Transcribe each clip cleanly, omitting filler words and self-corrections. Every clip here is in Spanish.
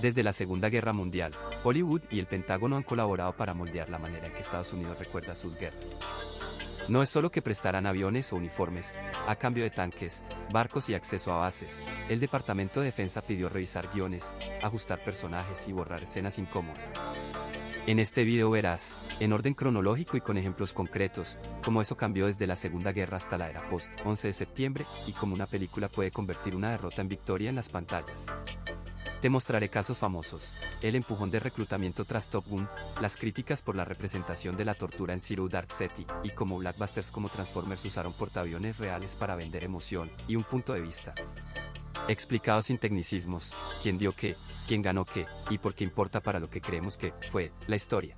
Desde la Segunda Guerra Mundial, Hollywood y el Pentágono han colaborado para moldear la manera en que Estados Unidos recuerda sus guerras. No es solo que prestaran aviones o uniformes, a cambio de tanques, barcos y acceso a bases. El Departamento de Defensa pidió revisar guiones, ajustar personajes y borrar escenas incómodas. En este video verás, en orden cronológico y con ejemplos concretos, cómo eso cambió desde la Segunda Guerra hasta la era post-11 de septiembre y cómo una película puede convertir una derrota en victoria en las pantallas. Te mostraré casos famosos, el empujón de reclutamiento tras Top Gun, las críticas por la representación de la tortura en Zero Dark Thirty, y cómo blockbusters como Transformers usaron portaaviones reales para vender emoción y un punto de vista. Explicado sin tecnicismos, quién dio qué, quién ganó qué, y por qué importa para lo que creemos que fue la historia.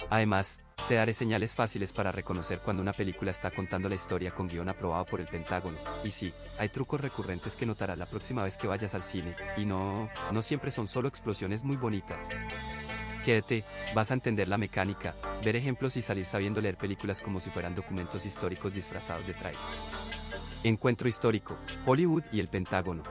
Además, te daré señales fáciles para reconocer cuando una película está contando la historia con guión aprobado por el Pentágono, y sí, hay trucos recurrentes que notarás la próxima vez que vayas al cine, y no siempre son solo explosiones muy bonitas. Quédate, vas a entender la mecánica, ver ejemplos y salir sabiendo leer películas como si fueran documentos históricos disfrazados de trailer. Encuentro histórico, Hollywood y el Pentágono.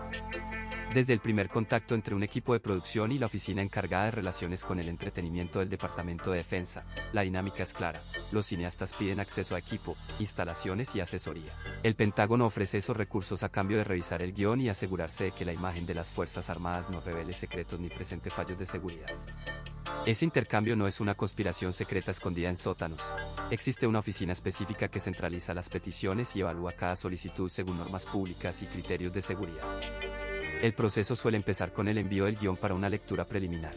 Desde el primer contacto entre un equipo de producción y la oficina encargada de relaciones con el entretenimiento del Departamento de Defensa, la dinámica es clara. Los cineastas piden acceso a equipo, instalaciones y asesoría. El Pentágono ofrece esos recursos a cambio de revisar el guión y asegurarse de que la imagen de las Fuerzas Armadas no revele secretos ni presente fallos de seguridad. Ese intercambio no es una conspiración secreta escondida en sótanos. Existe una oficina específica que centraliza las peticiones y evalúa cada solicitud según normas públicas y criterios de seguridad. El proceso suele empezar con el envío del guión para una lectura preliminar.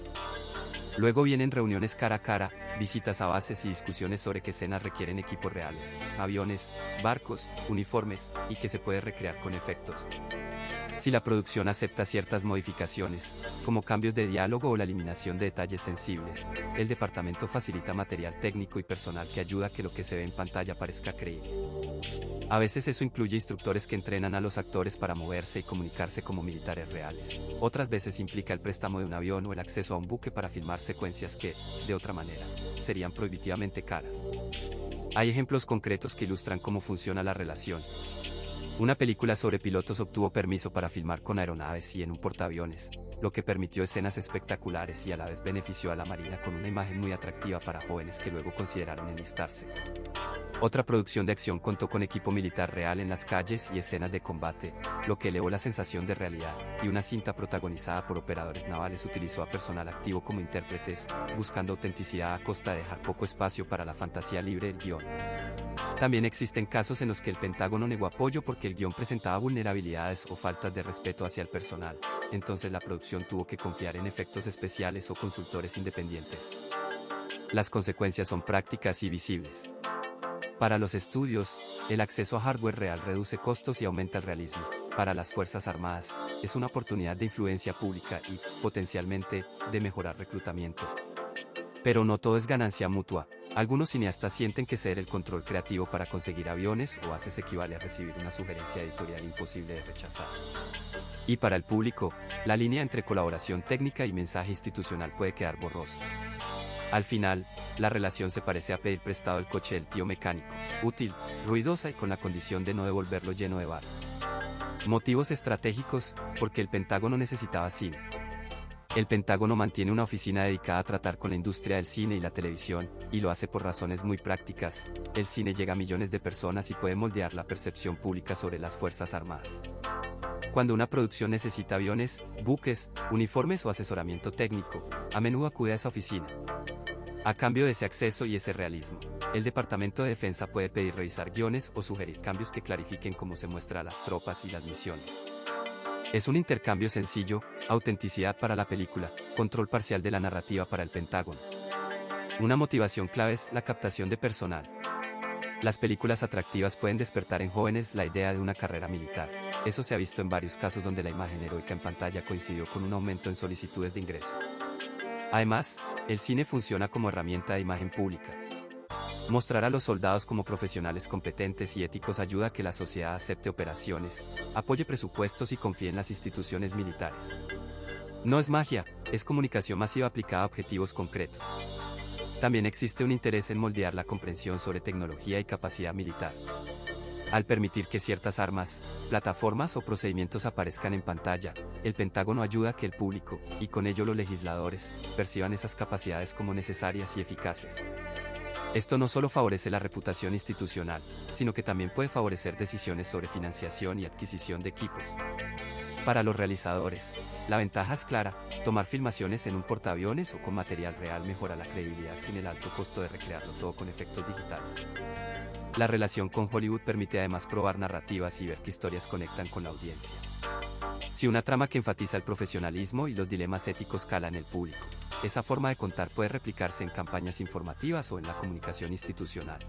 Luego vienen reuniones cara a cara, visitas a bases y discusiones sobre qué escenas requieren equipos reales, aviones, barcos, uniformes, y que se puede recrear con efectos. Si la producción acepta ciertas modificaciones, como cambios de diálogo o la eliminación de detalles sensibles, el departamento facilita material técnico y personal que ayuda a que lo que se ve en pantalla parezca creíble. A veces eso incluye instructores que entrenan a los actores para moverse y comunicarse como militares reales. Otras veces implica el préstamo de un avión o el acceso a un buque para filmar secuencias que, de otra manera, serían prohibitivamente caras. Hay ejemplos concretos que ilustran cómo funciona la relación. Una película sobre pilotos obtuvo permiso para filmar con aeronaves y en un portaaviones, lo que permitió escenas espectaculares y a la vez benefició a la Marina con una imagen muy atractiva para jóvenes que luego consideraron enlistarse. Otra producción de acción contó con equipo militar real en las calles y escenas de combate, lo que elevó la sensación de realidad, y una cinta protagonizada por operadores navales utilizó a personal activo como intérpretes, buscando autenticidad a costa de dejar poco espacio para la fantasía libre del guión. También existen casos en los que el Pentágono negó apoyo porque el guión presentaba vulnerabilidades o faltas de respeto hacia el personal, entonces la producción tuvo que confiar en efectos especiales o consultores independientes. Las consecuencias son prácticas y visibles. Para los estudios, el acceso a hardware real reduce costos y aumenta el realismo. Para las Fuerzas Armadas, es una oportunidad de influencia pública y, potencialmente, de mejorar reclutamiento. Pero no todo es ganancia mutua. Algunos cineastas sienten que ceder el control creativo para conseguir aviones o bases equivale a recibir una sugerencia editorial imposible de rechazar. Y para el público, la línea entre colaboración técnica y mensaje institucional puede quedar borrosa. Al final, la relación se parece a pedir prestado el coche del tío mecánico, útil, ruidosa y con la condición de no devolverlo lleno de barro. Motivos estratégicos, porque el Pentágono necesitaba cine. El Pentágono mantiene una oficina dedicada a tratar con la industria del cine y la televisión, y lo hace por razones muy prácticas. El cine llega a millones de personas y puede moldear la percepción pública sobre las Fuerzas Armadas. Cuando una producción necesita aviones, buques, uniformes o asesoramiento técnico, a menudo acude a esa oficina. A cambio de ese acceso y ese realismo, el Departamento de Defensa puede pedir revisar guiones o sugerir cambios que clarifiquen cómo se muestra a las tropas y las misiones. Es un intercambio sencillo, autenticidad para la película, control parcial de la narrativa para el Pentágono. Una motivación clave es la captación de personal. Las películas atractivas pueden despertar en jóvenes la idea de una carrera militar. Eso se ha visto en varios casos donde la imagen heroica en pantalla coincidió con un aumento en solicitudes de ingreso. Además, el cine funciona como herramienta de imagen pública. Mostrar a los soldados como profesionales competentes y éticos ayuda a que la sociedad acepte operaciones, apoye presupuestos y confíe en las instituciones militares. No es magia, es comunicación masiva aplicada a objetivos concretos. También existe un interés en moldear la comprensión sobre tecnología y capacidad militar. Al permitir que ciertas armas, plataformas o procedimientos aparezcan en pantalla, el Pentágono ayuda a que el público, y con ello los legisladores, perciban esas capacidades como necesarias y eficaces. Esto no solo favorece la reputación institucional, sino que también puede favorecer decisiones sobre financiación y adquisición de equipos. Para los realizadores, la ventaja es clara: tomar filmaciones en un portaaviones o con material real mejora la credibilidad sin el alto costo de recrearlo todo con efectos digitales. La relación con Hollywood permite además probar narrativas y ver qué historias conectan con la audiencia. Si una trama que enfatiza el profesionalismo y los dilemas éticos cala en el público, esa forma de contar puede replicarse en campañas informativas o en la comunicación institucional.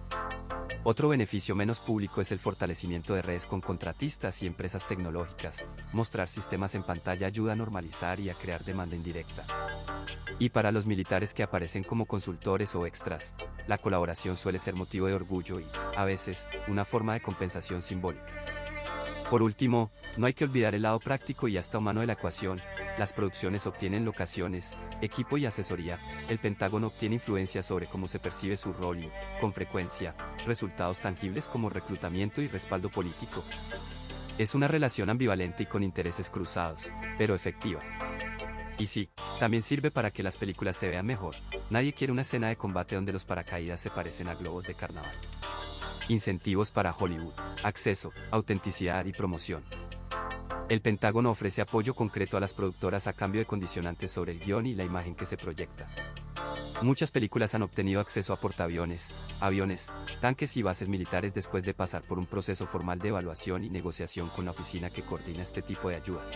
Otro beneficio menos público es el fortalecimiento de redes con contratistas y empresas tecnológicas. Mostrar sistemas en pantalla ayuda a normalizar y a crear demanda indirecta. Y para los militares que aparecen como consultores o extras, la colaboración suele ser motivo de orgullo y, a veces, una forma de compensación simbólica. Por último, no hay que olvidar el lado práctico y hasta humano de la ecuación. Las producciones obtienen locaciones, equipo y asesoría. El Pentágono obtiene influencia sobre cómo se percibe su rol y, con frecuencia, resultados tangibles como reclutamiento y respaldo político. Es una relación ambivalente y con intereses cruzados, pero efectiva. Y sí, también sirve para que las películas se vean mejor. Nadie quiere una escena de combate donde los paracaídas se parecen a globos de carnaval. Incentivos para Hollywood: acceso, autenticidad y promoción. El Pentágono ofrece apoyo concreto a las productoras a cambio de condicionantes sobre el guión y la imagen que se proyecta. Muchas películas han obtenido acceso a portaaviones, aviones, tanques y bases militares después de pasar por un proceso formal de evaluación y negociación con la oficina que coordina este tipo de ayudas.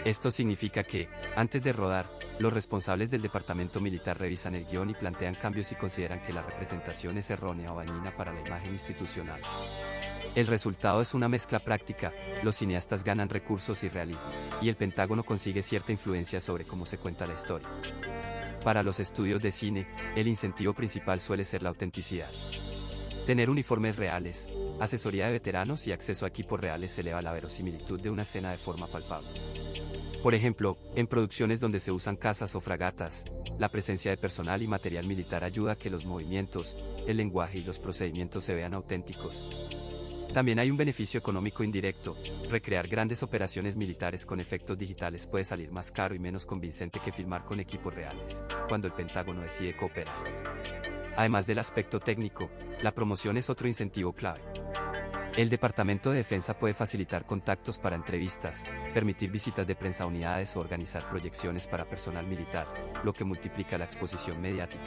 Esto significa que, antes de rodar, los responsables del departamento militar revisan el guión y plantean cambios si consideran que la representación es errónea o dañina para la imagen institucional. El resultado es una mezcla práctica: los cineastas ganan recursos y realismo, y el Pentágono consigue cierta influencia sobre cómo se cuenta la historia. Para los estudios de cine, el incentivo principal suele ser la autenticidad. Tener uniformes reales, asesoría de veteranos y acceso a equipos reales eleva la verosimilitud de una escena de forma palpable. Por ejemplo, en producciones donde se usan cazas o fragatas, la presencia de personal y material militar ayuda a que los movimientos, el lenguaje y los procedimientos se vean auténticos. También hay un beneficio económico indirecto: recrear grandes operaciones militares con efectos digitales puede salir más caro y menos convincente que filmar con equipos reales, cuando el Pentágono decide cooperar. Además del aspecto técnico, la promoción es otro incentivo clave. El Departamento de Defensa puede facilitar contactos para entrevistas, permitir visitas de prensa a unidades o organizar proyecciones para personal militar, lo que multiplica la exposición mediática.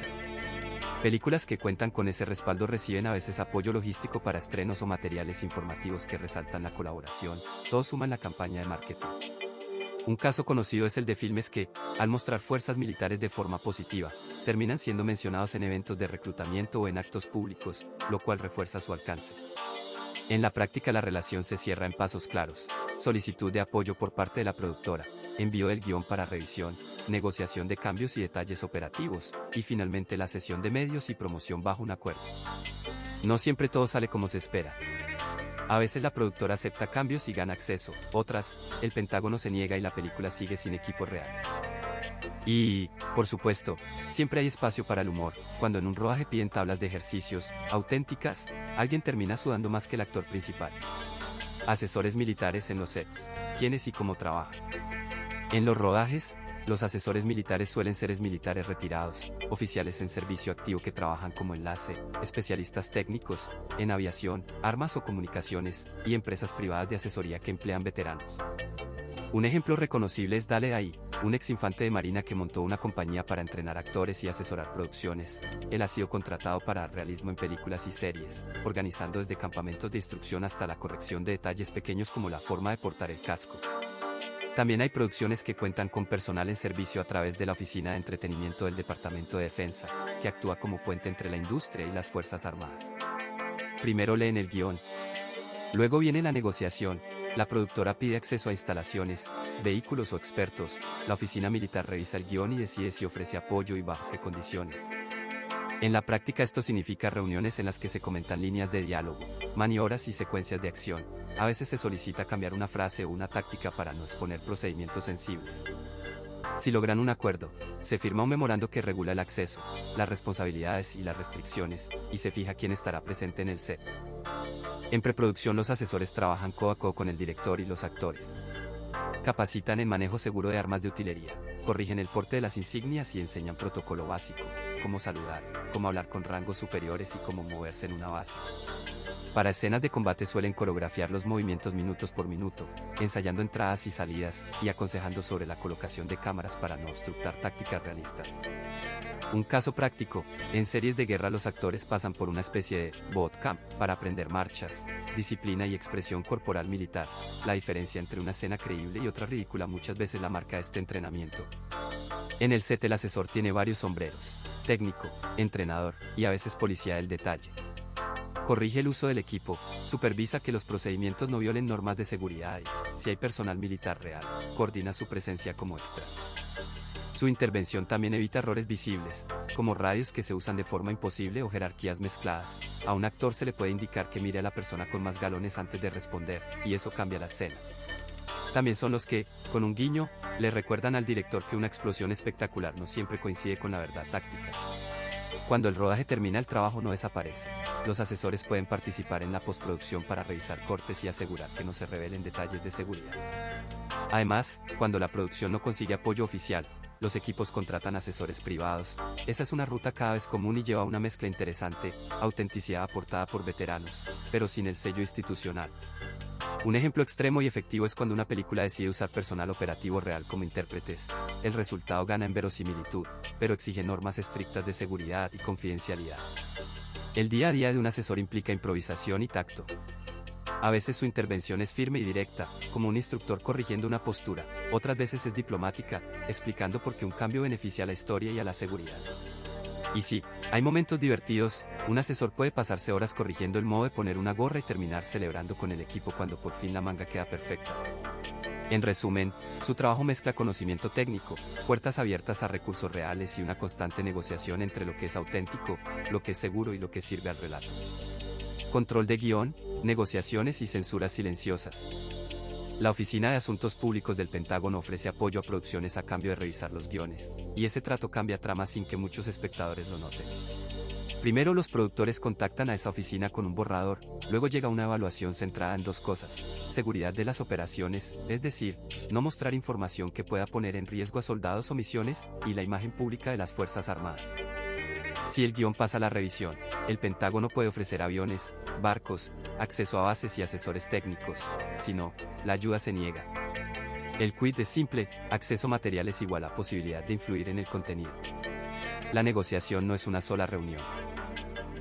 Películas que cuentan con ese respaldo reciben a veces apoyo logístico para estrenos o materiales informativos que resaltan la colaboración. Todo suma en la campaña de marketing. Un caso conocido es el de filmes que, al mostrar fuerzas militares de forma positiva, terminan siendo mencionados en eventos de reclutamiento o en actos públicos, lo cual refuerza su alcance. En la práctica la relación se cierra en pasos claros: solicitud de apoyo por parte de la productora, envío del guión para revisión, negociación de cambios y detalles operativos, y finalmente la sesión de medios y promoción bajo un acuerdo. No siempre todo sale como se espera. A veces la productora acepta cambios y gana acceso; otras, el Pentágono se niega y la película sigue sin equipo real. Y, por supuesto, siempre hay espacio para el humor. Cuando en un rodaje piden tablas de ejercicios auténticas, alguien termina sudando más que el actor principal. Asesores militares en los sets: ¿quiénes y cómo trabajan? En los rodajes, los asesores militares suelen ser exmilitares retirados, oficiales en servicio activo que trabajan como enlace, especialistas técnicos en aviación, armas o comunicaciones, y empresas privadas de asesoría que emplean veteranos. Un ejemplo reconocible es Dale Daí, un exinfante de marina que montó una compañía para entrenar actores y asesorar producciones. Él ha sido contratado para realismo en películas y series, organizando desde campamentos de instrucción hasta la corrección de detalles pequeños como la forma de portar el casco. También hay producciones que cuentan con personal en servicio a través de la Oficina de Entretenimiento del Departamento de Defensa, que actúa como puente entre la industria y las Fuerzas Armadas. Primero leen el guión. Luego viene la negociación. La productora pide acceso a instalaciones, vehículos o expertos. La oficina militar revisa el guión y decide si ofrece apoyo y bajo qué condiciones. En la práctica esto significa reuniones en las que se comentan líneas de diálogo, maniobras y secuencias de acción. A veces se solicita cambiar una frase o una táctica para no exponer procedimientos sensibles. Si logran un acuerdo, se firma un memorando que regula el acceso, las responsabilidades y las restricciones, y se fija quién estará presente en el set. En preproducción los asesores trabajan codo a codo con el director y los actores. Capacitan en manejo seguro de armas de utilería, corrigen el porte de las insignias y enseñan protocolo básico, cómo saludar, cómo hablar con rangos superiores y cómo moverse en una base. Para escenas de combate suelen coreografiar los movimientos minutos por minuto, ensayando entradas y salidas, y aconsejando sobre la colocación de cámaras para no obstructar tácticas realistas. Un caso práctico, en series de guerra los actores pasan por una especie de bootcamp para aprender marchas, disciplina y expresión corporal militar. La diferencia entre una escena creíble y otra ridícula muchas veces la marca este entrenamiento. En el set el asesor tiene varios sombreros: técnico, entrenador y a veces policía del detalle. Corrige el uso del equipo, supervisa que los procedimientos no violen normas de seguridad y, si hay personal militar real, coordina su presencia como extra. Su intervención también evita errores visibles, como radios que se usan de forma imposible o jerarquías mezcladas. A un actor se le puede indicar que mire a la persona con más galones antes de responder, y eso cambia la escena. También son los que, con un guiño, le recuerdan al director que una explosión espectacular no siempre coincide con la verdad táctica. Cuando el rodaje termina el trabajo no desaparece. Los asesores pueden participar en la postproducción para revisar cortes y asegurar que no se revelen detalles de seguridad. Además, cuando la producción no consigue apoyo oficial, los equipos contratan asesores privados. Esa es una ruta cada vez común y lleva una mezcla interesante, autenticidad aportada por veteranos, pero sin el sello institucional. Un ejemplo extremo y efectivo es cuando una película decide usar personal operativo real como intérpretes. El resultado gana en verosimilitud, pero exige normas estrictas de seguridad y confidencialidad. El día a día de un asesor implica improvisación y tacto. A veces su intervención es firme y directa, como un instructor corrigiendo una postura; otras veces es diplomática, explicando por qué un cambio beneficia a la historia y a la seguridad. Y sí, hay momentos divertidos. Un asesor puede pasarse horas corrigiendo el modo de poner una gorra y terminar celebrando con el equipo cuando por fin la manga queda perfecta. En resumen, su trabajo mezcla conocimiento técnico, puertas abiertas a recursos reales y una constante negociación entre lo que es auténtico, lo que es seguro y lo que sirve al relato. Control de guión, negociaciones y censuras silenciosas. La Oficina de Asuntos Públicos del Pentágono ofrece apoyo a producciones a cambio de revisar los guiones, y ese trato cambia tramas sin que muchos espectadores lo noten. Primero los productores contactan a esa oficina con un borrador, luego llega una evaluación centrada en dos cosas: seguridad de las operaciones, es decir, no mostrar información que pueda poner en riesgo a soldados o misiones, y la imagen pública de las Fuerzas Armadas. Si el guión pasa la revisión, el Pentágono puede ofrecer aviones, barcos, acceso a bases y asesores técnicos; si no, la ayuda se niega. El quid es simple: acceso a materiales igual a posibilidad de influir en el contenido. La negociación no es una sola reunión.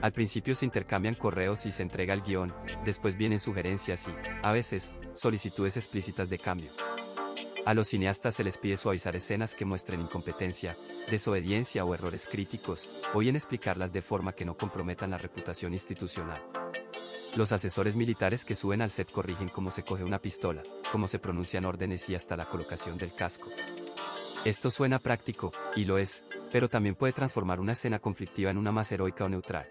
Al principio se intercambian correos y se entrega el guión, después vienen sugerencias y, a veces, solicitudes explícitas de cambio. A los cineastas se les pide suavizar escenas que muestren incompetencia, desobediencia o errores críticos, o bien explicarlas de forma que no comprometan la reputación institucional. Los asesores militares que suben al set corrigen cómo se coge una pistola, cómo se pronuncian órdenes y hasta la colocación del casco. Esto suena práctico, y lo es, pero también puede transformar una escena conflictiva en una más heroica o neutral.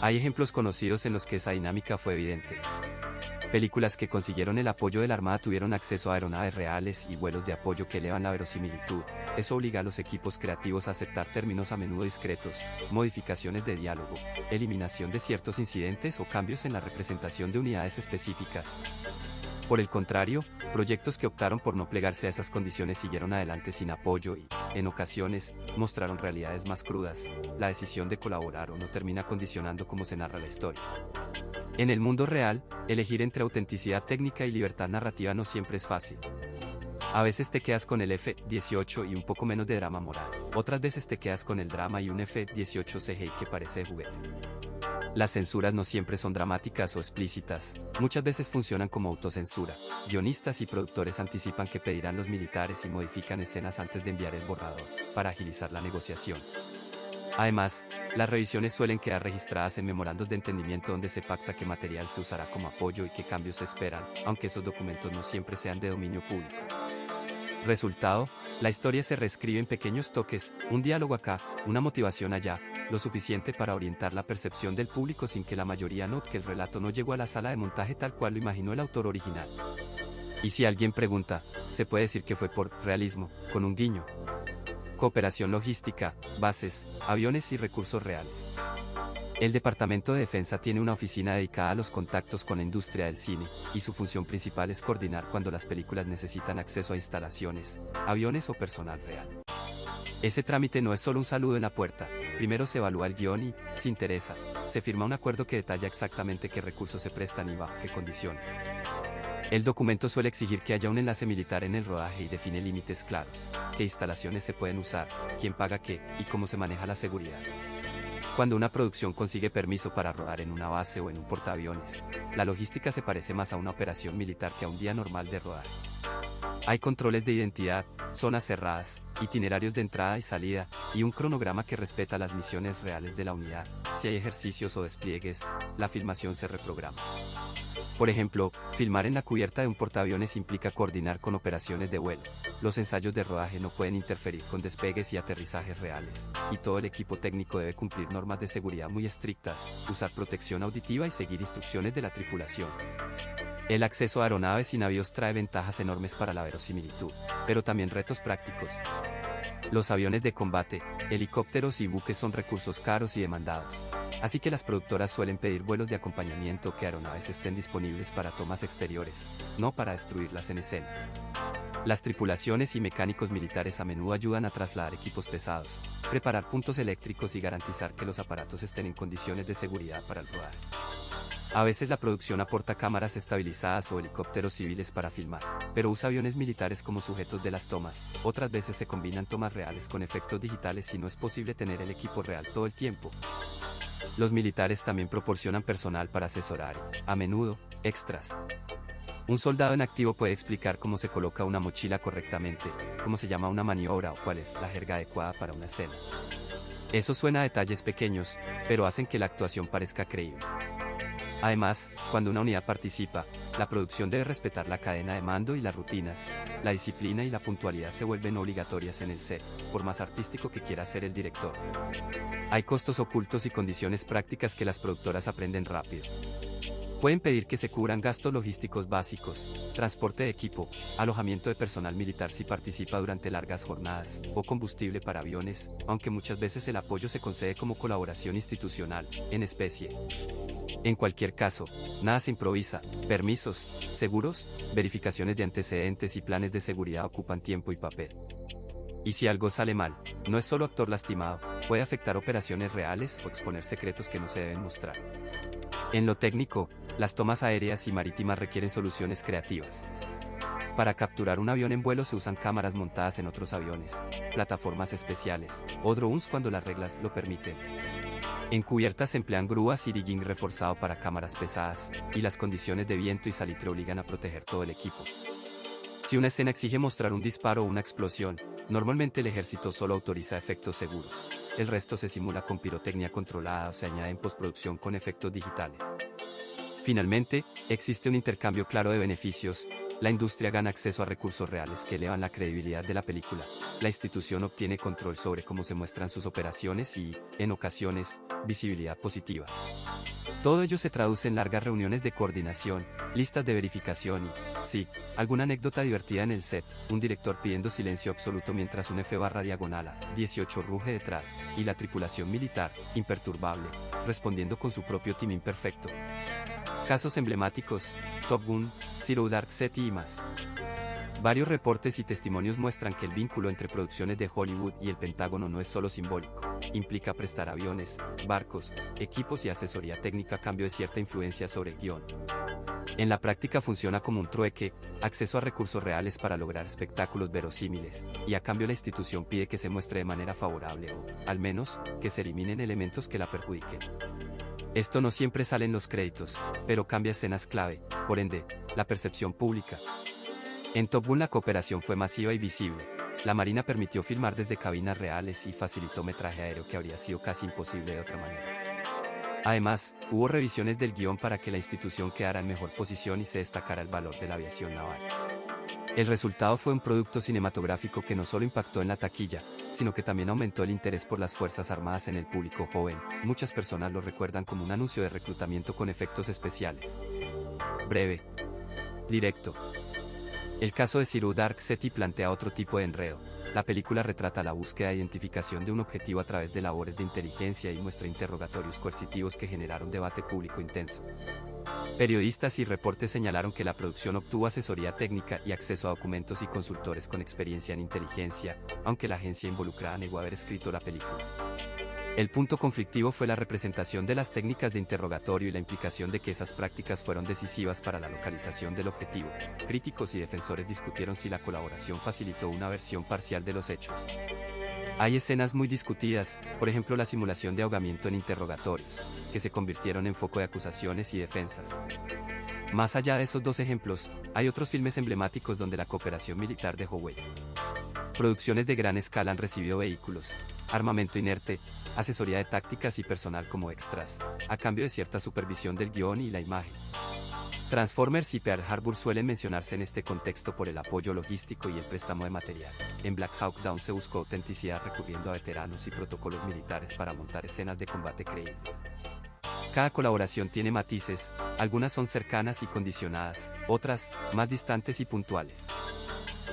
Hay ejemplos conocidos en los que esa dinámica fue evidente. Películas que consiguieron el apoyo de la Armada tuvieron acceso a aeronaves reales y vuelos de apoyo que elevan la verosimilitud. Eso obliga a los equipos creativos a aceptar términos a menudo discretos, modificaciones de diálogo, eliminación de ciertos incidentes o cambios en la representación de unidades específicas. Por el contrario, proyectos que optaron por no plegarse a esas condiciones siguieron adelante sin apoyo y, en ocasiones, mostraron realidades más crudas. La decisión de colaborar o no termina condicionando cómo se narra la historia. En el mundo real, elegir entre autenticidad técnica y libertad narrativa no siempre es fácil. A veces te quedas con el F-18 y un poco menos de drama moral. Otras veces te quedas con el drama y un F-18 CGI que parece de juguete. Las censuras no siempre son dramáticas o explícitas, muchas veces funcionan como autocensura. Guionistas y productores anticipan que pedirán los militares y modifican escenas antes de enviar el borrador, para agilizar la negociación. Además, las revisiones suelen quedar registradas en memorandos de entendimiento donde se pacta qué material se usará como apoyo y qué cambios se esperan, aunque esos documentos no siempre sean de dominio público. Resultado: la historia se reescribe en pequeños toques, un diálogo acá, una motivación allá, lo suficiente para orientar la percepción del público sin que la mayoría note que el relato no llegó a la sala de montaje tal cual lo imaginó el autor original. Y si alguien pregunta, se puede decir que fue por realismo, con un guiño. Cooperación logística, bases, aviones y recursos reales. El Departamento de Defensa tiene una oficina dedicada a los contactos con la industria del cine, y su función principal es coordinar cuando las películas necesitan acceso a instalaciones, aviones o personal real. Ese trámite no es solo un saludo en la puerta, primero se evalúa el guión y, si interesa, se firma un acuerdo que detalla exactamente qué recursos se prestan y bajo qué condiciones. El documento suele exigir que haya un enlace militar en el rodaje y define límites claros, qué instalaciones se pueden usar, quién paga qué, y cómo se maneja la seguridad. Cuando una producción consigue permiso para rodar en una base o en un portaaviones, la logística se parece más a una operación militar que a un día normal de rodaje. Hay controles de identidad, zonas cerradas, itinerarios de entrada y salida, y un cronograma que respeta las misiones reales de la unidad. Si hay ejercicios o despliegues, la filmación se reprograma. Por ejemplo, filmar en la cubierta de un portaaviones implica coordinar con operaciones de vuelo. Los ensayos de rodaje no pueden interferir con despegues y aterrizajes reales, y todo el equipo técnico debe cumplir normas de seguridad muy estrictas, usar protección auditiva y seguir instrucciones de la tripulación. El acceso a aeronaves y navíos trae ventajas enormes para la verosimilitud, pero también retos prácticos. Los aviones de combate, helicópteros y buques son recursos caros y demandados. Así que las productoras suelen pedir vuelos de acompañamiento que aeronaves estén disponibles para tomas exteriores, no para destruirlas en escena. Las tripulaciones y mecánicos militares a menudo ayudan a trasladar equipos pesados, preparar puntos eléctricos y garantizar que los aparatos estén en condiciones de seguridad para el rodaje. A veces la producción aporta cámaras estabilizadas o helicópteros civiles para filmar, pero usa aviones militares como sujetos de las tomas. Otras veces se combinan tomas reales con efectos digitales si no es posible tener el equipo real todo el tiempo. Los militares también proporcionan personal para asesorar y, a menudo, extras. Un soldado en activo puede explicar cómo se coloca una mochila correctamente, cómo se llama una maniobra o cuál es la jerga adecuada para una escena. Eso suena a detalles pequeños, pero hacen que la actuación parezca creíble. Además, cuando una unidad participa, la producción debe respetar la cadena de mando y las rutinas. La disciplina y la puntualidad se vuelven obligatorias en el set, por más artístico que quiera ser el director. Hay costos ocultos y condiciones prácticas que las productoras aprenden rápido. Pueden pedir que se cubran gastos logísticos básicos, transporte de equipo, alojamiento de personal militar si participa durante largas jornadas, o combustible para aviones, aunque muchas veces el apoyo se concede como colaboración institucional, en especie. En cualquier caso, nada se improvisa. Permisos, seguros, verificaciones de antecedentes y planes de seguridad ocupan tiempo y papel. Y si algo sale mal, no es solo actor lastimado, puede afectar operaciones reales o exponer secretos que no se deben mostrar. En lo técnico, las tomas aéreas y marítimas requieren soluciones creativas. Para capturar un avión en vuelo se usan cámaras montadas en otros aviones, plataformas especiales, o drones cuando las reglas lo permiten. En cubiertas se emplean grúas y rigging reforzado para cámaras pesadas, y las condiciones de viento y salitre obligan a proteger todo el equipo. Si una escena exige mostrar un disparo o una explosión, normalmente el ejército solo autoriza efectos seguros. El resto se simula con pirotecnia controlada o se añade en postproducción con efectos digitales. Finalmente, existe un intercambio claro de beneficios. La industria gana acceso a recursos reales que elevan la credibilidad de la película. La institución obtiene control sobre cómo se muestran sus operaciones y, en ocasiones, visibilidad positiva. Todo ello se traduce en largas reuniones de coordinación, listas de verificación y, sí, alguna anécdota divertida en el set, un director pidiendo silencio absoluto mientras un F/diagonal A-18 ruge detrás, y la tripulación militar, imperturbable, respondiendo con su propio team imperfecto. Casos emblemáticos, Top Gun, Zero Dark Thirty y más. Varios reportes y testimonios muestran que el vínculo entre producciones de Hollywood y el Pentágono no es solo simbólico, implica prestar aviones, barcos, equipos y asesoría técnica a cambio de cierta influencia sobre el guión. En la práctica funciona como un trueque, acceso a recursos reales para lograr espectáculos verosímiles, y a cambio la institución pide que se muestre de manera favorable o, al menos, que se eliminen elementos que la perjudiquen. Esto no siempre sale en los créditos, pero cambia escenas clave, por ende, la percepción pública. En Top Gun la cooperación fue masiva y visible. La Marina permitió filmar desde cabinas reales y facilitó metraje aéreo que habría sido casi imposible de otra manera. Además, hubo revisiones del guión para que la institución quedara en mejor posición y se destacara el valor de la aviación naval. El resultado fue un producto cinematográfico que no solo impactó en la taquilla, sino que también aumentó el interés por las Fuerzas Armadas en el público joven. Muchas personas lo recuerdan como un anuncio de reclutamiento con efectos especiales. Breve. Directo. El caso de Zero Dark City plantea otro tipo de enredo. La película retrata la búsqueda e identificación de un objetivo a través de labores de inteligencia y muestra interrogatorios coercitivos que generaron debate público intenso. Periodistas y reportes señalaron que la producción obtuvo asesoría técnica y acceso a documentos y consultores con experiencia en inteligencia, aunque la agencia involucrada negó haber escrito la película. El punto conflictivo fue la representación de las técnicas de interrogatorio y la implicación de que esas prácticas fueron decisivas para la localización del objetivo. Críticos y defensores discutieron si la colaboración facilitó una versión parcial de los hechos. Hay escenas muy discutidas, por ejemplo la simulación de ahogamiento en interrogatorios, que se convirtieron en foco de acusaciones y defensas. Más allá de esos dos ejemplos, hay otros filmes emblemáticos donde la cooperación militar dejó huella. Producciones de gran escala han recibido vehículos, armamento inerte, asesoría de tácticas y personal como extras, a cambio de cierta supervisión del guión y la imagen. Transformers y Pearl Harbor suelen mencionarse en este contexto por el apoyo logístico y el préstamo de material. En Black Hawk Down se buscó autenticidad recurriendo a veteranos y protocolos militares para montar escenas de combate creíbles. Cada colaboración tiene matices, algunas son cercanas y condicionadas, otras, más distantes y puntuales.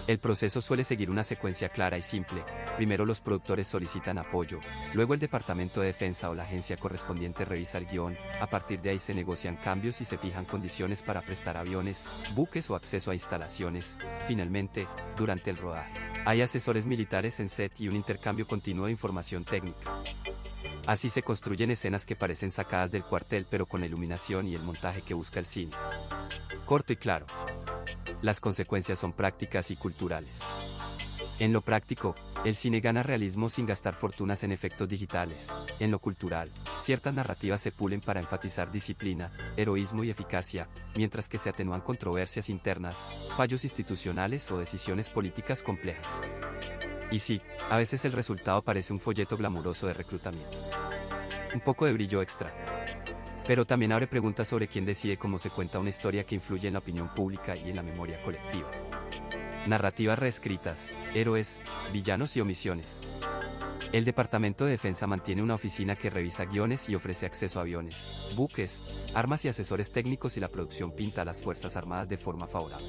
El proceso suele seguir una secuencia clara y simple. Primero los productores solicitan apoyo, luego el Departamento de Defensa o la agencia correspondiente revisa el guión, a partir de ahí se negocian cambios y se fijan condiciones para prestar aviones, buques o acceso a instalaciones. Finalmente, durante el rodaje, hay asesores militares en set y un intercambio continuo de información técnica. Así se construyen escenas que parecen sacadas del cuartel pero con la iluminación y el montaje que busca el cine. Corto y claro. Las consecuencias son prácticas y culturales. En lo práctico, el cine gana realismo sin gastar fortunas en efectos digitales. En lo cultural, ciertas narrativas se pulen para enfatizar disciplina, heroísmo y eficacia, mientras que se atenúan controversias internas, fallos institucionales o decisiones políticas complejas. Y sí, a veces el resultado parece un folleto glamuroso de reclutamiento. Un poco de brillo extra. Pero también abre preguntas sobre quién decide cómo se cuenta una historia que influye en la opinión pública y en la memoria colectiva. Narrativas reescritas, héroes, villanos y omisiones. El Departamento de Defensa mantiene una oficina que revisa guiones y ofrece acceso a aviones, buques, armas y asesores técnicos y la producción pinta a las Fuerzas Armadas de forma favorable.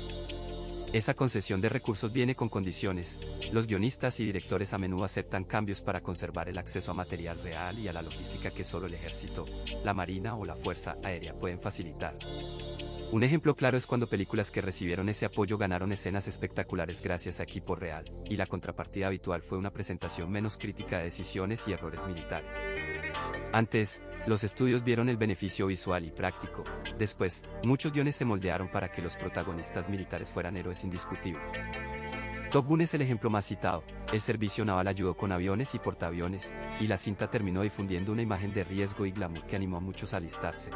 Esa concesión de recursos viene con condiciones. Los guionistas y directores a menudo aceptan cambios para conservar el acceso a material real y a la logística que solo el ejército, la marina o la fuerza aérea pueden facilitar. Un ejemplo claro es cuando películas que recibieron ese apoyo ganaron escenas espectaculares gracias a equipo real, y la contrapartida habitual fue una presentación menos crítica de decisiones y errores militares. Antes, los estudios vieron el beneficio visual y práctico. Después, muchos guiones se moldearon para que los protagonistas militares fueran héroes indiscutibles. Top Gun es el ejemplo más citado. El servicio naval ayudó con aviones y portaaviones, y la cinta terminó difundiendo una imagen de riesgo y glamour que animó a muchos a alistarse.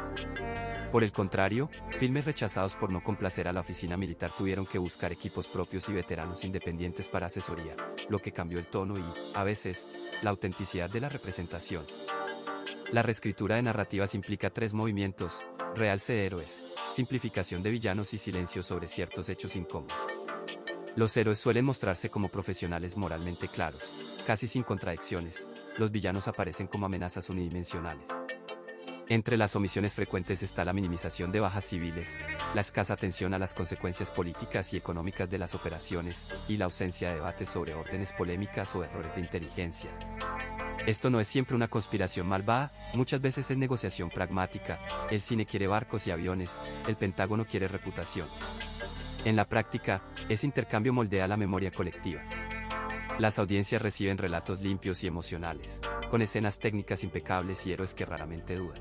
Por el contrario, filmes rechazados por no complacer a la oficina militar tuvieron que buscar equipos propios y veteranos independientes para asesoría, lo que cambió el tono y, a veces, la autenticidad de la representación. La reescritura de narrativas implica tres movimientos: realce de héroes, simplificación de villanos y silencio sobre ciertos hechos incómodos. Los héroes suelen mostrarse como profesionales moralmente claros, casi sin contradicciones. Los villanos aparecen como amenazas unidimensionales. Entre las omisiones frecuentes está la minimización de bajas civiles, la escasa atención a las consecuencias políticas y económicas de las operaciones, y la ausencia de debate sobre órdenes polémicas o errores de inteligencia. Esto no es siempre una conspiración malvada, muchas veces es negociación pragmática. El cine quiere barcos y aviones, el Pentágono quiere reputación. En la práctica, ese intercambio moldea la memoria colectiva. Las audiencias reciben relatos limpios y emocionales, con escenas técnicas impecables y héroes que raramente dudan.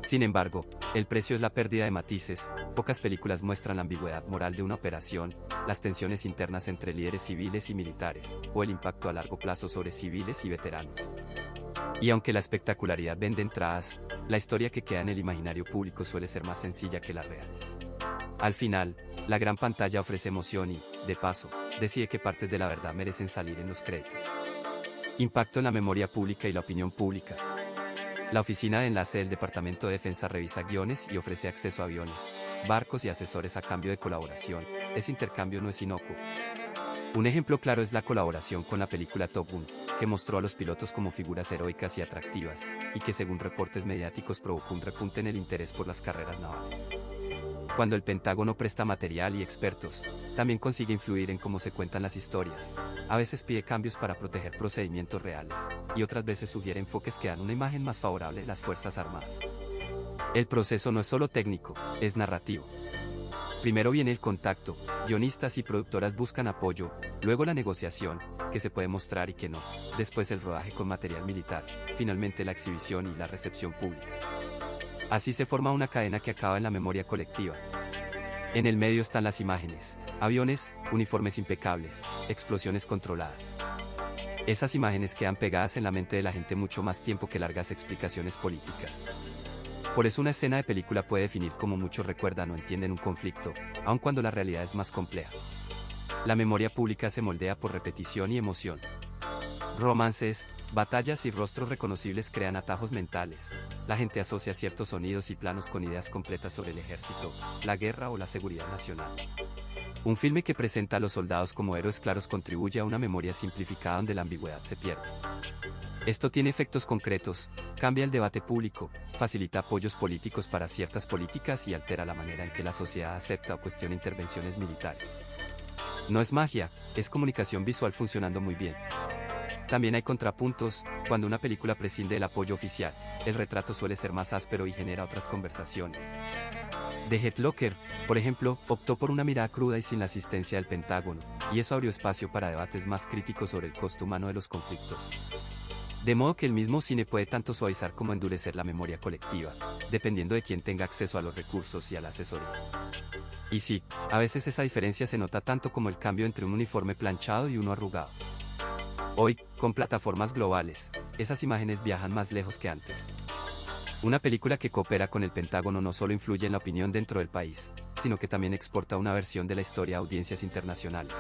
Sin embargo, el precio es la pérdida de matices. Pocas películas muestran la ambigüedad moral de una operación, las tensiones internas entre líderes civiles y militares, o el impacto a largo plazo sobre civiles y veteranos. Y aunque la espectacularidad vende entradas, la historia que queda en el imaginario público suele ser más sencilla que la real. Al final, la gran pantalla ofrece emoción y, de paso, decide qué partes de la verdad merecen salir en los créditos. Impacto en la memoria pública y la opinión pública. La oficina de enlace del Departamento de Defensa revisa guiones y ofrece acceso a aviones, barcos y asesores a cambio de colaboración. Ese intercambio no es inocuo. Un ejemplo claro es la colaboración con la película Top Gun, que mostró a los pilotos como figuras heroicas y atractivas, y que según reportes mediáticos provocó un repunte en el interés por las carreras navales. Cuando el Pentágono presta material y expertos, también consigue influir en cómo se cuentan las historias. A veces pide cambios para proteger procedimientos reales, y otras veces sugiere enfoques que dan una imagen más favorable de las Fuerzas Armadas. El proceso no es solo técnico, es narrativo. Primero viene el contacto, guionistas y productoras buscan apoyo, luego la negociación, que se puede mostrar y que no, después el rodaje con material militar, finalmente la exhibición y la recepción pública. Así se forma una cadena que acaba en la memoria colectiva. En el medio están las imágenes, aviones, uniformes impecables, explosiones controladas. Esas imágenes quedan pegadas en la mente de la gente mucho más tiempo que largas explicaciones políticas. Por eso una escena de película puede definir cómo muchos recuerdan o entienden un conflicto, aun cuando la realidad es más compleja. La memoria pública se moldea por repetición y emoción. Romances, batallas y rostros reconocibles crean atajos mentales. La gente asocia ciertos sonidos y planos con ideas completas sobre el ejército, la guerra o la seguridad nacional. Un filme que presenta a los soldados como héroes claros contribuye a una memoria simplificada donde la ambigüedad se pierde. Esto tiene efectos concretos, cambia el debate público, facilita apoyos políticos para ciertas políticas y altera la manera en que la sociedad acepta o cuestiona intervenciones militares. No es magia, es comunicación visual funcionando muy bien. También hay contrapuntos, cuando una película prescinde del apoyo oficial, el retrato suele ser más áspero y genera otras conversaciones. The Hurt Locker, por ejemplo, optó por una mirada cruda y sin la asistencia del Pentágono, y eso abrió espacio para debates más críticos sobre el costo humano de los conflictos. De modo que el mismo cine puede tanto suavizar como endurecer la memoria colectiva, dependiendo de quién tenga acceso a los recursos y a la asesoría. Y sí, a veces esa diferencia se nota tanto como el cambio entre un uniforme planchado y uno arrugado. Hoy, con plataformas globales, esas imágenes viajan más lejos que antes. Una película que coopera con el Pentágono no solo influye en la opinión dentro del país, sino que también exporta una versión de la historia a audiencias internacionales.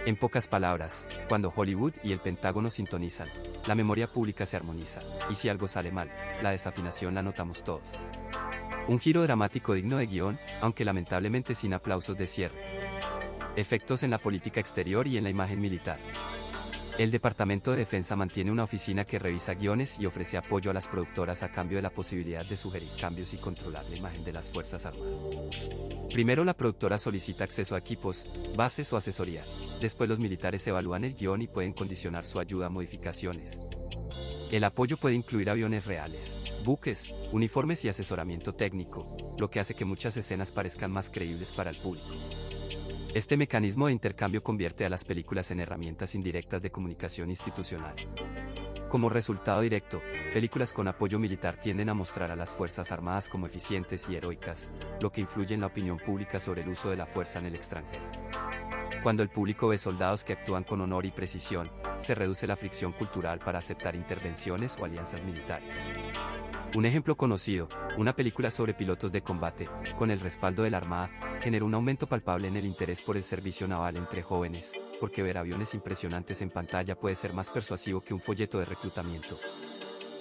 En pocas palabras, cuando Hollywood y el Pentágono sintonizan, la memoria pública se armoniza, y si algo sale mal, la desafinación la notamos todos. Un giro dramático digno de guión, aunque lamentablemente sin aplausos de cierre. Efectos en la política exterior y en la imagen militar. El Departamento de Defensa mantiene una oficina que revisa guiones y ofrece apoyo a las productoras a cambio de la posibilidad de sugerir cambios y controlar la imagen de las Fuerzas Armadas. Primero la productora solicita acceso a equipos, bases o asesoría. Después los militares evalúan el guión y pueden condicionar su ayuda a modificaciones. El apoyo puede incluir aviones reales, buques, uniformes y asesoramiento técnico, lo que hace que muchas escenas parezcan más creíbles para el público. Este mecanismo de intercambio convierte a las películas en herramientas indirectas de comunicación institucional. Como resultado directo, películas con apoyo militar tienden a mostrar a las Fuerzas Armadas como eficientes y heroicas, lo que influye en la opinión pública sobre el uso de la fuerza en el extranjero. Cuando el público ve soldados que actúan con honor y precisión, se reduce la fricción cultural para aceptar intervenciones o alianzas militares. Un ejemplo conocido, una película sobre pilotos de combate, con el respaldo de la Armada, generó un aumento palpable en el interés por el servicio naval entre jóvenes, porque ver aviones impresionantes en pantalla puede ser más persuasivo que un folleto de reclutamiento.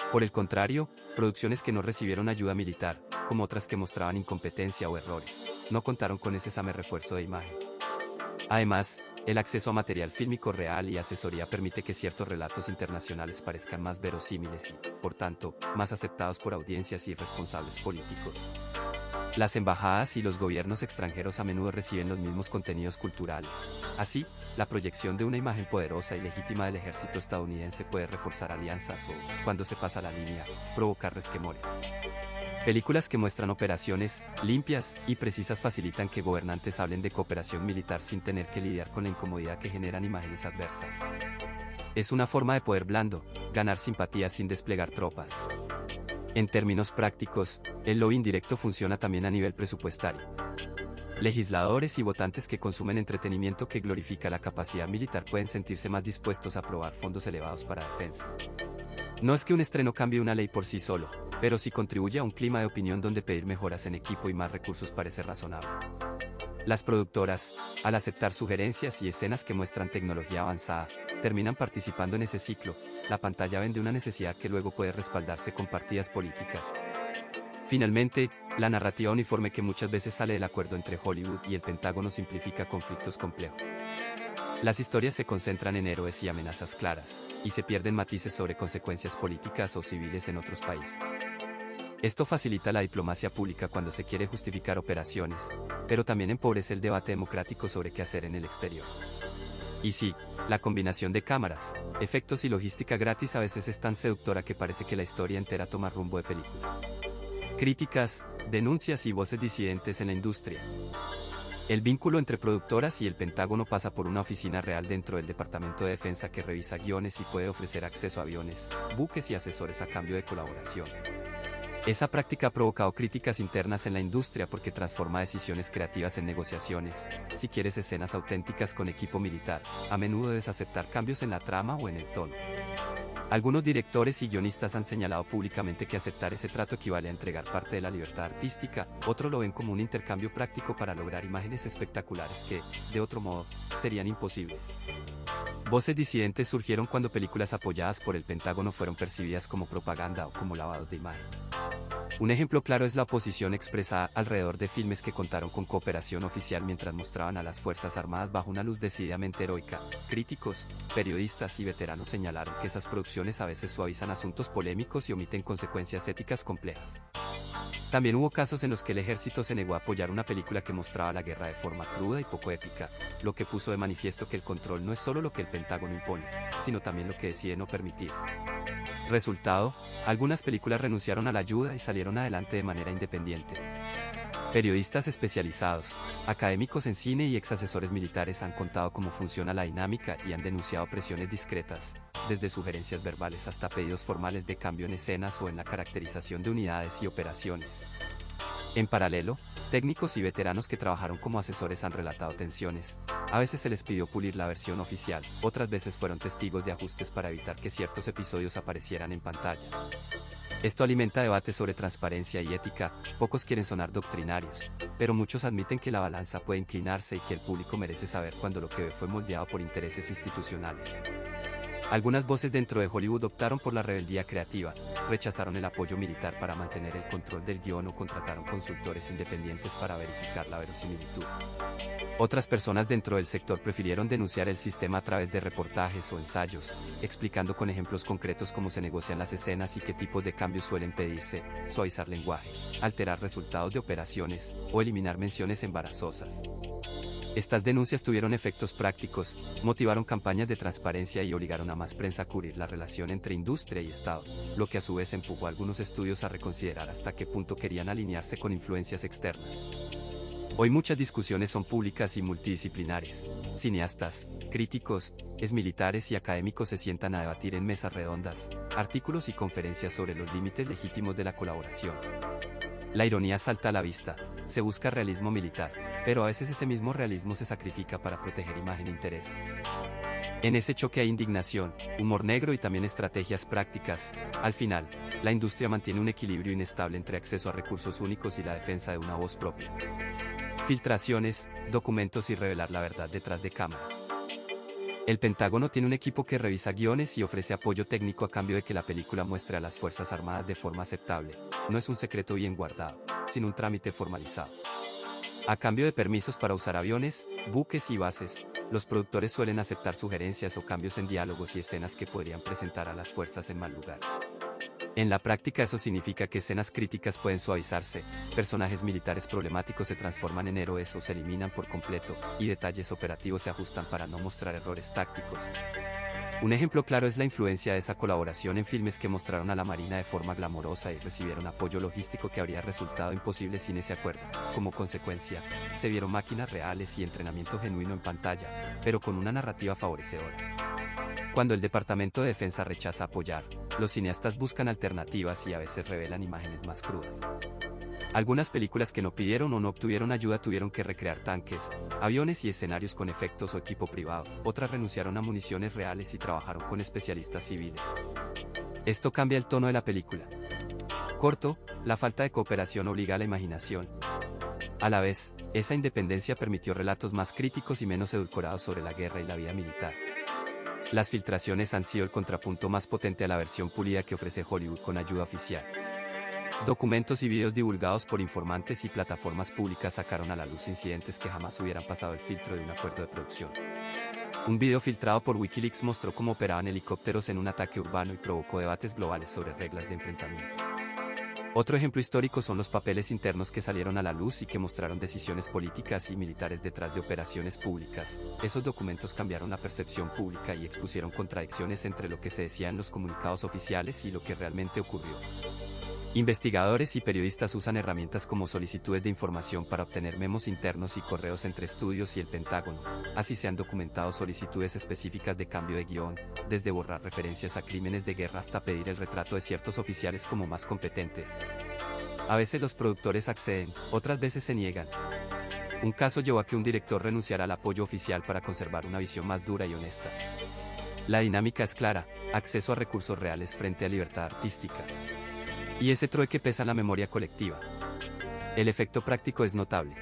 Por el contrario, producciones que no recibieron ayuda militar, como otras que mostraban incompetencia o errores, no contaron con ese refuerzo de imagen. Además, el acceso a material fílmico real y asesoría permite que ciertos relatos internacionales parezcan más verosímiles y, por tanto, más aceptados por audiencias y responsables políticos. Las embajadas y los gobiernos extranjeros a menudo reciben los mismos contenidos culturales. Así, la proyección de una imagen poderosa y legítima del ejército estadounidense puede reforzar alianzas o, cuando se pasa la línea, provocar resquemores. Películas que muestran operaciones limpias y precisas facilitan que gobernantes hablen de cooperación militar sin tener que lidiar con la incomodidad que generan imágenes adversas. Es una forma de poder blando, ganar simpatía sin desplegar tropas. En términos prácticos, el lobby indirecto funciona también a nivel presupuestario. Legisladores y votantes que consumen entretenimiento que glorifica la capacidad militar pueden sentirse más dispuestos a aprobar fondos elevados para defensa. No es que un estreno cambie una ley por sí solo, pero sí contribuye a un clima de opinión donde pedir mejoras en equipo y más recursos parece razonable. Las productoras, al aceptar sugerencias y escenas que muestran tecnología avanzada, terminan participando en ese ciclo. La pantalla vende una necesidad que luego puede respaldarse con partidas políticas. Finalmente, la narrativa uniforme que muchas veces sale del acuerdo entre Hollywood y el Pentágono simplifica conflictos complejos. Las historias se concentran en héroes y amenazas claras, y se pierden matices sobre consecuencias políticas o civiles en otros países. Esto facilita la diplomacia pública cuando se quiere justificar operaciones, pero también empobrece el debate democrático sobre qué hacer en el exterior. Y sí, la combinación de cámaras, efectos y logística gratis a veces es tan seductora que parece que la historia entera toma rumbo de película. Críticas, denuncias y voces disidentes en la industria. El vínculo entre productoras y el Pentágono pasa por una oficina real dentro del Departamento de Defensa que revisa guiones y puede ofrecer acceso a aviones, buques y asesores a cambio de colaboración. Esa práctica ha provocado críticas internas en la industria porque transforma decisiones creativas en negociaciones. Si quieres escenas auténticas con equipo militar, a menudo debes aceptar cambios en la trama o en el tono. Algunos directores y guionistas han señalado públicamente que aceptar ese trato equivale a entregar parte de la libertad artística, otros lo ven como un intercambio práctico para lograr imágenes espectaculares que, de otro modo, serían imposibles. Voces disidentes surgieron cuando películas apoyadas por el Pentágono fueron percibidas como propaganda o como lavados de imagen. Un ejemplo claro es la oposición expresada alrededor de filmes que contaron con cooperación oficial mientras mostraban a las Fuerzas Armadas bajo una luz decididamente heroica. Críticos, periodistas y veteranos señalaron que esas producciones a veces suavizan asuntos polémicos y omiten consecuencias éticas complejas. También hubo casos en los que el ejército se negó a apoyar una película que mostraba la guerra de forma cruda y poco épica, lo que puso de manifiesto que el control no es solo lo que el Pentágono impone, sino también lo que decide no permitir. Resultado, algunas películas renunciaron a la ayuda y salieron adelante de manera independiente. Periodistas especializados, académicos en cine y exasesores militares han contado cómo funciona la dinámica y han denunciado presiones discretas, desde sugerencias verbales hasta pedidos formales de cambio en escenas o en la caracterización de unidades y operaciones. En paralelo, técnicos y veteranos que trabajaron como asesores han relatado tensiones. A veces se les pidió pulir la versión oficial, otras veces fueron testigos de ajustes para evitar que ciertos episodios aparecieran en pantalla. Esto alimenta debates sobre transparencia y ética. Pocos quieren sonar doctrinarios, pero muchos admiten que la balanza puede inclinarse y que el público merece saber cuando lo que ve fue moldeado por intereses institucionales. Algunas voces dentro de Hollywood optaron por la rebeldía creativa, rechazaron el apoyo militar para mantener el control del guión o contrataron consultores independientes para verificar la verosimilitud. Otras personas dentro del sector prefirieron denunciar el sistema a través de reportajes o ensayos, explicando con ejemplos concretos cómo se negocian las escenas y qué tipos de cambios suelen pedirse, suavizar lenguaje, alterar resultados de operaciones o eliminar menciones embarazosas. Estas denuncias tuvieron efectos prácticos, motivaron campañas de transparencia y obligaron a más prensa a cubrir la relación entre industria y Estado, lo que a su vez empujó a algunos estudios a reconsiderar hasta qué punto querían alinearse con influencias externas. Hoy muchas discusiones son públicas y multidisciplinares. Cineastas, críticos, exmilitares y académicos se sientan a debatir en mesas redondas, artículos y conferencias sobre los límites legítimos de la colaboración. La ironía salta a la vista, se busca realismo militar, pero a veces ese mismo realismo se sacrifica para proteger imagen e intereses. En ese choque hay indignación, humor negro y también estrategias prácticas. Al final, la industria mantiene un equilibrio inestable entre acceso a recursos únicos y la defensa de una voz propia. Filtraciones, documentos y revelar la verdad detrás de cámara. El Pentágono tiene un equipo que revisa guiones y ofrece apoyo técnico a cambio de que la película muestre a las Fuerzas Armadas de forma aceptable. No es un secreto bien guardado, sino un trámite formalizado. A cambio de permisos para usar aviones, buques y bases, los productores suelen aceptar sugerencias o cambios en diálogos y escenas que podrían presentar a las fuerzas en mal lugar. En la práctica eso significa que escenas críticas pueden suavizarse, personajes militares problemáticos se transforman en héroes o se eliminan por completo, y detalles operativos se ajustan para no mostrar errores tácticos. Un ejemplo claro es la influencia de esa colaboración en filmes que mostraron a la Marina de forma glamorosa y recibieron apoyo logístico que habría resultado imposible sin ese acuerdo. Como consecuencia, se vieron máquinas reales y entrenamiento genuino en pantalla, pero con una narrativa favorecedora. Cuando el Departamento de Defensa rechaza apoyar, los cineastas buscan alternativas y a veces revelan imágenes más crudas. Algunas películas que no pidieron o no obtuvieron ayuda tuvieron que recrear tanques, aviones y escenarios con efectos o equipo privado, otras renunciaron a municiones reales y trabajaron con especialistas civiles. Esto cambia el tono de la película. Corto, la falta de cooperación obliga a la imaginación. A la vez, esa independencia permitió relatos más críticos y menos edulcorados sobre la guerra y la vida militar. Las filtraciones han sido el contrapunto más potente a la versión pulida que ofrece Hollywood con ayuda oficial. Documentos y videos divulgados por informantes y plataformas públicas sacaron a la luz incidentes que jamás hubieran pasado el filtro de un acuerdo de producción. Un video filtrado por Wikileaks mostró cómo operaban helicópteros en un ataque urbano y provocó debates globales sobre reglas de enfrentamiento. Otro ejemplo histórico son los papeles internos que salieron a la luz y que mostraron decisiones políticas y militares detrás de operaciones públicas. Esos documentos cambiaron la percepción pública y expusieron contradicciones entre lo que se decía en los comunicados oficiales y lo que realmente ocurrió. Investigadores y periodistas usan herramientas como solicitudes de información para obtener memos internos y correos entre estudios y el Pentágono. Así se han documentado solicitudes específicas de cambio de guión, desde borrar referencias a crímenes de guerra hasta pedir el retrato de ciertos oficiales como más competentes. A veces los productores acceden, otras veces se niegan. Un caso llevó a que un director renunciara al apoyo oficial para conservar una visión más dura y honesta. La dinámica es clara: acceso a recursos reales frente a libertad artística. Y ese trueque pesa en la memoria colectiva. El efecto práctico es notable.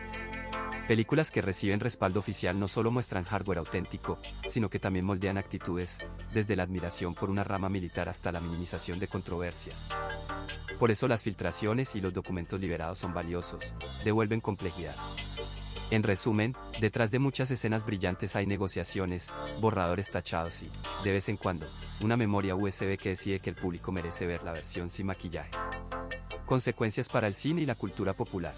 Películas que reciben respaldo oficial no solo muestran hardware auténtico, sino que también moldean actitudes, desde la admiración por una rama militar hasta la minimización de controversias. Por eso las filtraciones y los documentos liberados son valiosos, devuelven complejidad. En resumen, detrás de muchas escenas brillantes hay negociaciones, borradores tachados y, de vez en cuando, una memoria USB que decide que el público merece ver la versión sin maquillaje. Consecuencias para el cine y la cultura popular.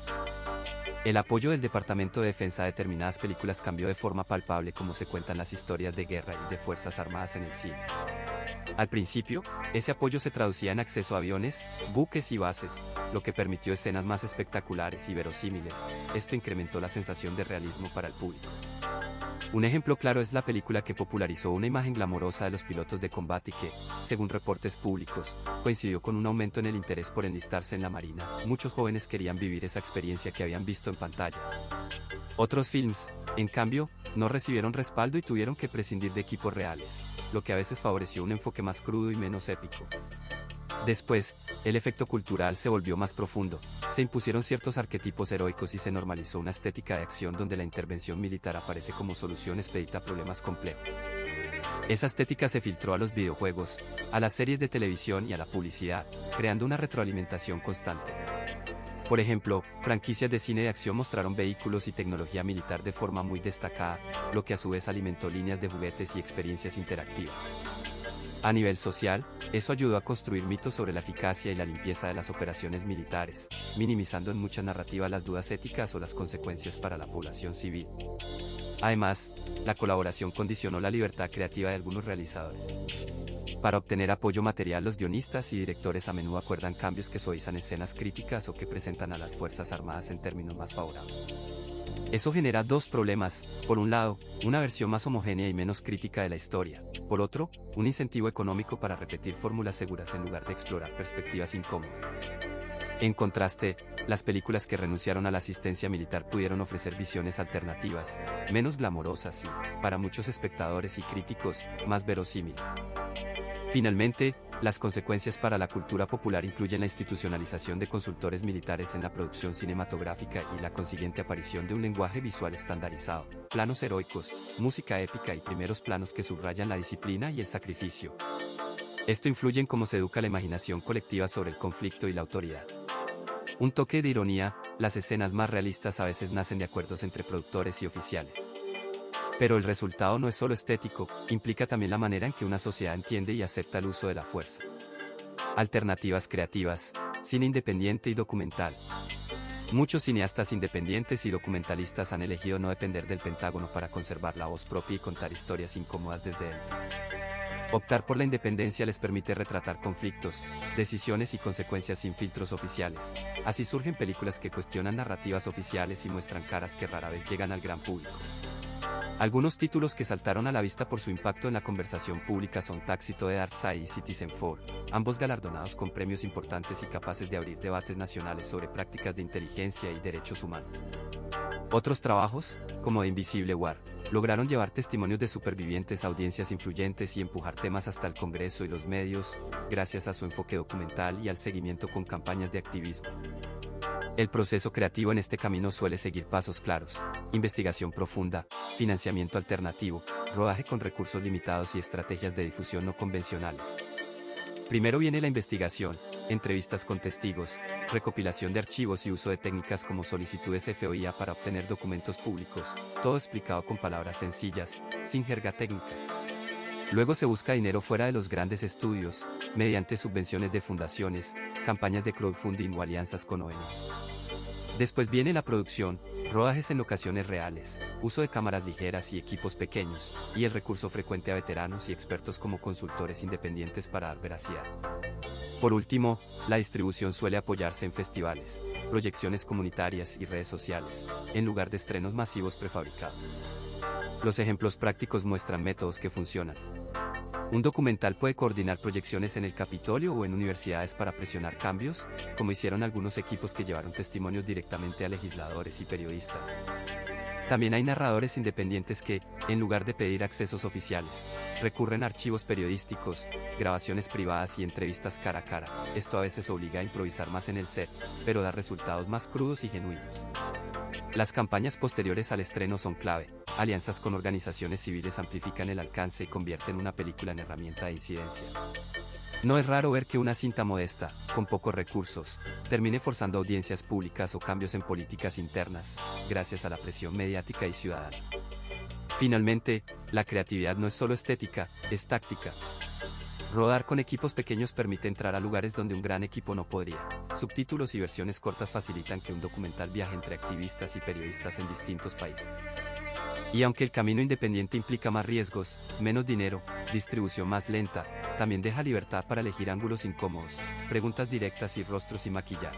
El apoyo del Departamento de Defensa a determinadas películas cambió de forma palpable cómo se cuentan las historias de guerra y de fuerzas armadas en el cine. Al principio, ese apoyo se traducía en acceso a aviones, buques y bases, lo que permitió escenas más espectaculares y verosímiles. Esto incrementó la sensación de realismo para el público. Un ejemplo claro es la película que popularizó una imagen glamorosa de los pilotos de combate y que, según reportes públicos, coincidió con un aumento en el interés por enlistarse en la Marina. Muchos jóvenes querían vivir esa experiencia que habían visto en pantalla. Otros films, en cambio, no recibieron respaldo y tuvieron que prescindir de equipos reales, lo que a veces favoreció un enfoque más crudo y menos épico. Después, el efecto cultural se volvió más profundo, se impusieron ciertos arquetipos heroicos y se normalizó una estética de acción donde la intervención militar aparece como solución expedita a problemas complejos. Esa estética se filtró a los videojuegos, a las series de televisión y a la publicidad, creando una retroalimentación constante. Por ejemplo, franquicias de cine de acción mostraron vehículos y tecnología militar de forma muy destacada, lo que a su vez alimentó líneas de juguetes y experiencias interactivas. A nivel social, eso ayudó a construir mitos sobre la eficacia y la limpieza de las operaciones militares, minimizando en muchas narrativas las dudas éticas o las consecuencias para la población civil. Además, la colaboración condicionó la libertad creativa de algunos realizadores. Para obtener apoyo material, los guionistas y directores a menudo acuerdan cambios que suavizan escenas críticas o que presentan a las Fuerzas Armadas en términos más favorables. Eso genera dos problemas: por un lado, una versión más homogénea y menos crítica de la historia; por otro, un incentivo económico para repetir fórmulas seguras en lugar de explorar perspectivas incómodas. En contraste, las películas que renunciaron a la asistencia militar pudieron ofrecer visiones alternativas, menos glamorosas y, para muchos espectadores y críticos, más verosímiles. Finalmente, las consecuencias para la cultura popular incluyen la institucionalización de consultores militares en la producción cinematográfica y la consiguiente aparición de un lenguaje visual estandarizado, planos heroicos, música épica y primeros planos que subrayan la disciplina y el sacrificio. Esto influye en cómo se educa la imaginación colectiva sobre el conflicto y la autoridad. Un toque de ironía: las escenas más realistas a veces nacen de acuerdos entre productores y oficiales. Pero el resultado no es solo estético, implica también la manera en que una sociedad entiende y acepta el uso de la fuerza. Alternativas creativas, cine independiente y documental. Muchos cineastas independientes y documentalistas han elegido no depender del Pentágono para conservar la voz propia y contar historias incómodas desde dentro. Optar por la independencia les permite retratar conflictos, decisiones y consecuencias sin filtros oficiales. Así surgen películas que cuestionan narrativas oficiales y muestran caras que rara vez llegan al gran público. Algunos títulos que saltaron a la vista por su impacto en la conversación pública son Táxito de Darkseid y Citizenfour, ambos galardonados con premios importantes y capaces de abrir debates nacionales sobre prácticas de inteligencia y derechos humanos. Otros trabajos, como The Invisible War, lograron llevar testimonios de supervivientes a audiencias influyentes y empujar temas hasta el Congreso y los medios, gracias a su enfoque documental y al seguimiento con campañas de activismo. El proceso creativo en este camino suele seguir pasos claros: investigación profunda, financiamiento alternativo, rodaje con recursos limitados y estrategias de difusión no convencionales. Primero viene la investigación, entrevistas con testigos, recopilación de archivos y uso de técnicas como solicitudes FOIA para obtener documentos públicos, todo explicado con palabras sencillas, sin jerga técnica. Luego se busca dinero fuera de los grandes estudios, mediante subvenciones de fundaciones, campañas de crowdfunding o alianzas con ONG. Después viene la producción, rodajes en locaciones reales, uso de cámaras ligeras y equipos pequeños, y el recurso frecuente a veteranos y expertos como consultores independientes para dar veracidad. Por último, la distribución suele apoyarse en festivales, proyecciones comunitarias y redes sociales, en lugar de estrenos masivos prefabricados. Los ejemplos prácticos muestran métodos que funcionan. Un documental puede coordinar proyecciones en el Capitolio o en universidades para presionar cambios, como hicieron algunos equipos que llevaron testimonios directamente a legisladores y periodistas. También hay narradores independientes que, en lugar de pedir accesos oficiales, recurren a archivos periodísticos, grabaciones privadas y entrevistas cara a cara. Esto a veces obliga a improvisar más en el set, pero da resultados más crudos y genuinos. Las campañas posteriores al estreno son clave. Alianzas con organizaciones civiles amplifican el alcance y convierten una película en herramienta de incidencia. No es raro ver que una cinta modesta, con pocos recursos, termine forzando audiencias públicas o cambios en políticas internas, gracias a la presión mediática y ciudadana. Finalmente, la creatividad no es solo estética, es táctica. Rodar con equipos pequeños permite entrar a lugares donde un gran equipo no podría. Subtítulos y versiones cortas facilitan que un documental viaje entre activistas y periodistas en distintos países. Y aunque el camino independiente implica más riesgos, menos dinero, distribución más lenta, también deja libertad para elegir ángulos incómodos, preguntas directas y rostros sin maquillar.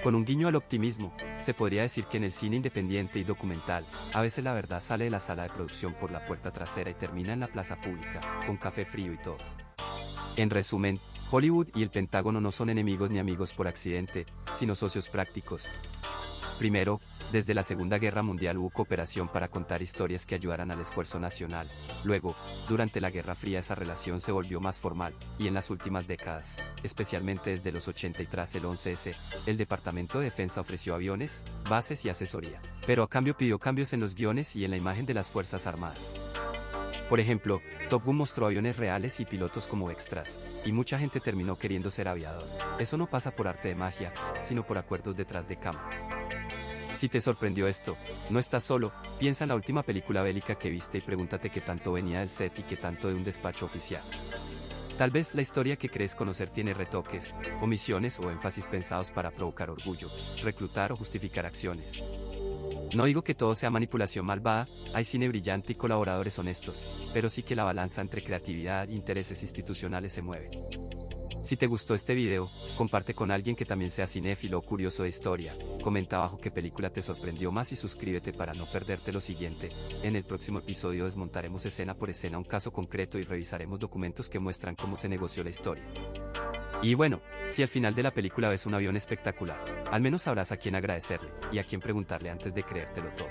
Con un guiño al optimismo, se podría decir que en el cine independiente y documental, a veces la verdad sale de la sala de producción por la puerta trasera y termina en la plaza pública, con café frío y todo. En resumen, Hollywood y el Pentágono no son enemigos ni amigos por accidente, sino socios prácticos. Primero, desde la Segunda Guerra Mundial hubo cooperación para contar historias que ayudaran al esfuerzo nacional. Luego, durante la Guerra Fría esa relación se volvió más formal, y en las últimas décadas, especialmente desde los 80 y tras el 11S, el Departamento de Defensa ofreció aviones, bases y asesoría, pero a cambio pidió cambios en los guiones y en la imagen de las Fuerzas Armadas. Por ejemplo, Top Gun mostró aviones reales y pilotos como extras, y mucha gente terminó queriendo ser aviador. Eso no pasa por arte de magia, sino por acuerdos detrás de cámara. Si te sorprendió esto, no estás solo, piensa en la última película bélica que viste y pregúntate qué tanto venía del set y qué tanto de un despacho oficial. Tal vez la historia que crees conocer tiene retoques, omisiones o énfasis pensados para provocar orgullo, reclutar o justificar acciones. No digo que todo sea manipulación malvada, hay cine brillante y colaboradores honestos, pero sí que la balanza entre creatividad e intereses institucionales se mueve. Si te gustó este video, comparte con alguien que también sea cinéfilo o curioso de historia, comenta abajo qué película te sorprendió más y suscríbete para no perderte lo siguiente. En el próximo episodio desmontaremos escena por escena un caso concreto y revisaremos documentos que muestran cómo se negoció la historia. Y bueno, si al final de la película ves un avión espectacular, al menos sabrás a quién agradecerle, y a quién preguntarle antes de creértelo todo.